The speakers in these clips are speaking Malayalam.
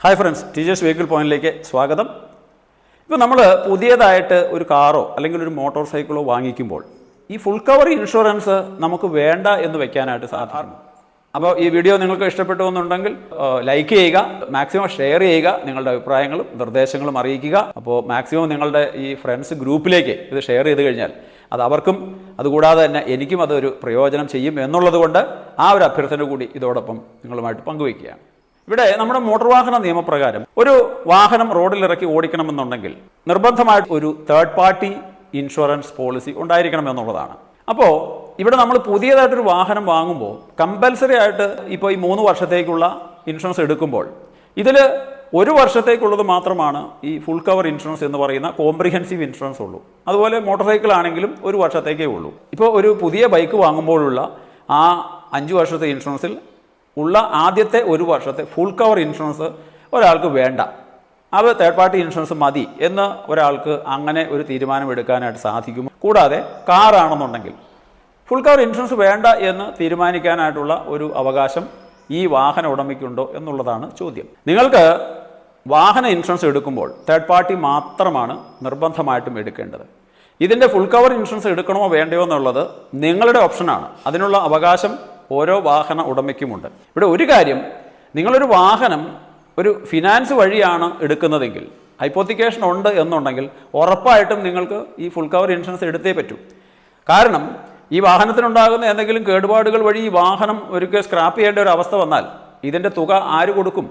ഹായ് ഫ്രണ്ട്സ്, ടീച്ചേഴ്സ് വെഹിക്കിൾ പോയിന്റിലേക്ക് സ്വാഗതം. ഇപ്പോൾ നമ്മൾ പുതിയതായിട്ട് ഒരു കാറോ അല്ലെങ്കിൽ ഒരു മോട്ടോർ സൈക്കിളോ വാങ്ങിക്കുമ്പോൾ ഈ ഫുൾ കവർ ഇൻഷുറൻസ് നമുക്ക് വേണ്ട എന്ന് വെക്കാനായിട്ട് സാധാരണ. അപ്പോൾ ഈ വീഡിയോ നിങ്ങൾക്ക് ഇഷ്ടപ്പെട്ടു എന്നുണ്ടെങ്കിൽ ലൈക്ക് ചെയ്യുക, മാക്സിമം ഷെയർ ചെയ്യുക, നിങ്ങളുടെ അഭിപ്രായങ്ങളും നിർദ്ദേശങ്ങളും അറിയിക്കുക. അപ്പോൾ മാക്സിമം നിങ്ങളുടെ ഈ ഫ്രണ്ട്സ് ഗ്രൂപ്പിലേക്ക് ഇത് ഷെയർ ചെയ്ത് കഴിഞ്ഞാൽ അത് അവർക്കും അതുകൂടാതെ തന്നെ എനിക്കും അതൊരു പ്രയോജനം ചെയ്യും എന്നുള്ളത് കൊണ്ട് ആ ഒരു അഭ്യർത്ഥന കൂടി ഇതോടൊപ്പം നിങ്ങളുമായിട്ട് പങ്കുവയ്ക്കുകയാണ്. ഇവിടെ നമ്മുടെ മോട്ടോർ വാഹന നിയമപ്രകാരം ഒരു വാഹനം റോഡിലിറക്കി ഓടിക്കണമെന്നുണ്ടെങ്കിൽ നിർബന്ധമായിട്ട് ഒരു തേർഡ് പാർട്ടി ഇൻഷുറൻസ് പോളിസി ഉണ്ടായിരിക്കണം എന്നുള്ളതാണ്. അപ്പോൾ ഇവിടെ നമ്മൾ പുതിയതായിട്ടൊരു വാഹനം വാങ്ങുമ്പോൾ കമ്പൽസറി ആയിട്ട് ഇപ്പോൾ ഈ 3 വർഷത്തേക്കുള്ള ഇൻഷുറൻസ് എടുക്കുമ്പോൾ ഇതിൽ 1 വർഷത്തേക്കുള്ളത് മാത്രമാണ് ഈ ഫുൾ കവർ ഇൻഷുറൻസ് എന്ന് പറയുന്ന കോംപ്രിഹെൻസീവ് ഇൻഷുറൻസ് ഉള്ളൂ. അതുപോലെ മോട്ടോർ സൈക്കിൾ ആണെങ്കിലും 1 വർഷത്തേക്കേ ഉള്ളൂ. ഇപ്പോൾ ഒരു പുതിയ ബൈക്ക് വാങ്ങുമ്പോഴുള്ള ആ 5 വർഷത്തെ ഇൻഷുറൻസിൽ ഉള്ള ആദ്യത്തെ 1 വർഷത്തെ ഫുൾ കവർ ഇൻഷുറൻസ് ഒരാൾക്ക് വേണ്ട, അത് തേർഡ് പാർട്ടി ഇൻഷുറൻസ് മതി എന്ന് ഒരാൾക്ക് അങ്ങനെ ഒരു തീരുമാനം എടുക്കാനായിട്ട് സാധിക്കും. കൂടാതെ കാറാണെന്നുണ്ടെങ്കിൽ ഫുൾ കവർ ഇൻഷുറൻസ് വേണ്ട എന്ന് തീരുമാനിക്കാനായിട്ടുള്ള ഒരു അവകാശം ഈ വാഹന ഉടമയ്ക്കുണ്ടോ എന്നുള്ളതാണ് ചോദ്യം. നിങ്ങൾക്ക് വാഹന ഇൻഷുറൻസ് എടുക്കുമ്പോൾ തേർഡ് പാർട്ടി മാത്രമാണ് നിർബന്ധമായിട്ടും എടുക്കേണ്ടത്. ഇതിൻ്റെ ഫുൾ കവർ ഇൻഷുറൻസ് എടുക്കണമോ വേണ്ടയോ എന്നുള്ളത് നിങ്ങളുടെ ഓപ്ഷനാണ്. അതിനുള്ള അവകാശം ഓരോ വാഹന ഉടമയ്ക്കുമുണ്ട്. ഇവിടെ ഒരു കാര്യം, നിങ്ങളൊരു വാഹനം ഒരു ഫിനാൻസ് വഴിയാണ് എടുക്കുന്നതെങ്കിൽ, ഹൈപ്പോത്തിക്കേഷൻ ഉണ്ട് എന്നുണ്ടെങ്കിൽ ഉറപ്പായിട്ടും നിങ്ങൾക്ക് ഈ ഫുൾ കവർ ഇൻഷുറൻസ് എടുത്തേ പറ്റൂ. കാരണം ഈ വാഹനത്തിനുണ്ടാകുന്ന എന്തെങ്കിലും കേടുപാടുകൾ വഴി ഈ വാഹനം ഒരിക്കൽ സ്ക്രാപ്പ് ചെയ്യേണ്ട ഒരു അവസ്ഥ വന്നാൽ ഇതിൻ്റെ തുക ആര് കൊടുക്കും?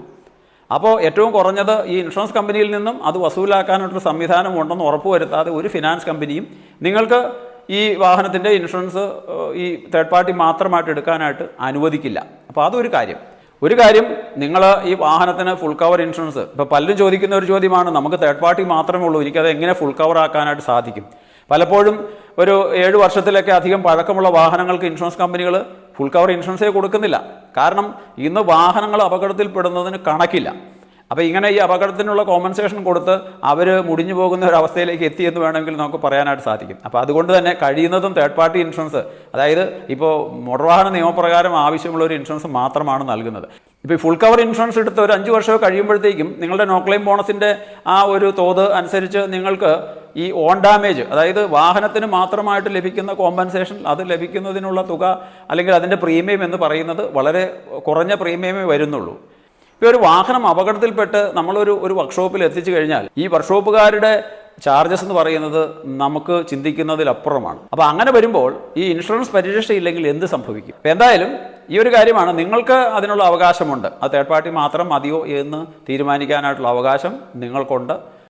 അപ്പോൾ ഏറ്റവും കുറഞ്ഞത് ഈ ഇൻഷുറൻസ് കമ്പനിയിൽ നിന്നും അത് വസൂലാക്കാനായിട്ടൊരു സംവിധാനം ഉണ്ടെന്ന് ഉറപ്പുവരുത്താതെ ഒരു ഫിനാൻസ് കമ്പനിയും നിങ്ങൾക്ക് ഈ വാഹനത്തിൻ്റെ ഇൻഷുറൻസ് ഈ തേർഡ് പാർട്ടി മാത്രമായിട്ട് എടുക്കാനായിട്ട് അനുവദിക്കില്ല. അപ്പോൾ അതൊരു കാര്യം. ഒരു കാര്യം, നിങ്ങൾ ഈ വാഹനത്തിന് ഫുൾ കവർ ഇൻഷുറൻസ്, ഇപ്പോൾ പലരും ചോദിക്കുന്ന ഒരു ചോദ്യമാണ്, നമുക്ക് തേർഡ് പാർട്ടി മാത്രമേ ഉള്ളൂ, എനിക്കത് എങ്ങനെ ഫുൾ കവർ ആക്കാനായിട്ട് സാധിക്കും? പലപ്പോഴും ഒരു 7 വർഷത്തിലൊക്കെ അധികം പഴക്കമുള്ള വാഹനങ്ങൾക്ക് ഇൻഷുറൻസ് കമ്പനികൾ ഫുൾ കവർ ഇൻഷുറൻസേ കൊടുക്കുന്നില്ല. കാരണം ഇന്ന് വാഹനങ്ങൾ അപകടത്തിൽപ്പെടുന്നതിന് കണക്കില്ല. അപ്പോൾ ഇങ്ങനെ ഈ അപകടത്തിനുള്ള കോമ്പൻസേഷൻ കൊടുത്ത് അവർ മുടിഞ്ഞു പോകുന്ന ഒരു അവസ്ഥയിലേക്ക് എത്തിയെന്ന് വേണമെങ്കിൽ നമുക്ക് പറയാനായിട്ട് സാധിക്കും. അപ്പോൾ അതുകൊണ്ട് തന്നെ കഴിയുന്നതും തേർഡ് പാർട്ടി ഇൻഷുറൻസ്, അതായത് ഇപ്പോൾ മോട്ടോർ വാഹന നിയമപ്രകാരം ആവശ്യമുള്ള ഒരു ഇൻഷുറൻസ് മാത്രമാണ് നൽകുന്നത്. ഇപ്പോൾ ഈ ഫുൾ കവർ ഇൻഷുറൻസ് എടുത്ത് ഒരു 5 വർഷം കഴിയുമ്പോഴത്തേക്കും നിങ്ങളുടെ നോ ക്ലെയിം ബോണസിൻ്റെ ആ ഒരു തോത് അനുസരിച്ച് നിങ്ങൾക്ക് ഈ ഓൺ ഡാമേജ്, അതായത് വാഹനത്തിന് മാത്രമായിട്ട് ലഭിക്കുന്ന കോമ്പൻസേഷൻ, അത് ലഭിക്കുന്നതിനുള്ള തുക അല്ലെങ്കിൽ അതിൻ്റെ പ്രീമിയം എന്ന് പറയുന്നത് വളരെ കുറഞ്ഞ പ്രീമിയമേ വരുന്നുള്ളൂ. ഇപ്പോൾ ഒരു വാഹനം അപകടത്തിൽപ്പെട്ട് നമ്മളൊരു വർക്ക്ഷോപ്പിൽ എത്തിച്ചു കഴിഞ്ഞാൽ ഈ വർക്ക്ഷോപ്പുകാരുടെ ചാർജസ് എന്ന് പറയുന്നത് നമുക്ക് ചിന്തിക്കുന്നതിലപ്പുറമാണ്. അപ്പോൾ അങ്ങനെ വരുമ്പോൾ ഈ ഇൻഷുറൻസ് പരിരക്ഷയില്ലെങ്കിൽ എന്ത് സംഭവിക്കും? അപ്പോൾ എന്തായാലും ഈ ഒരു കാര്യമാണ്, നിങ്ങൾക്ക് അതിനുള്ള അവകാശമുണ്ട്. അത് തേർഡ് പാർട്ടി മാത്രം മതിയോ എന്ന് തീരുമാനിക്കാനായിട്ടുള്ള അവകാശം നിങ്ങൾക്കുണ്ട്.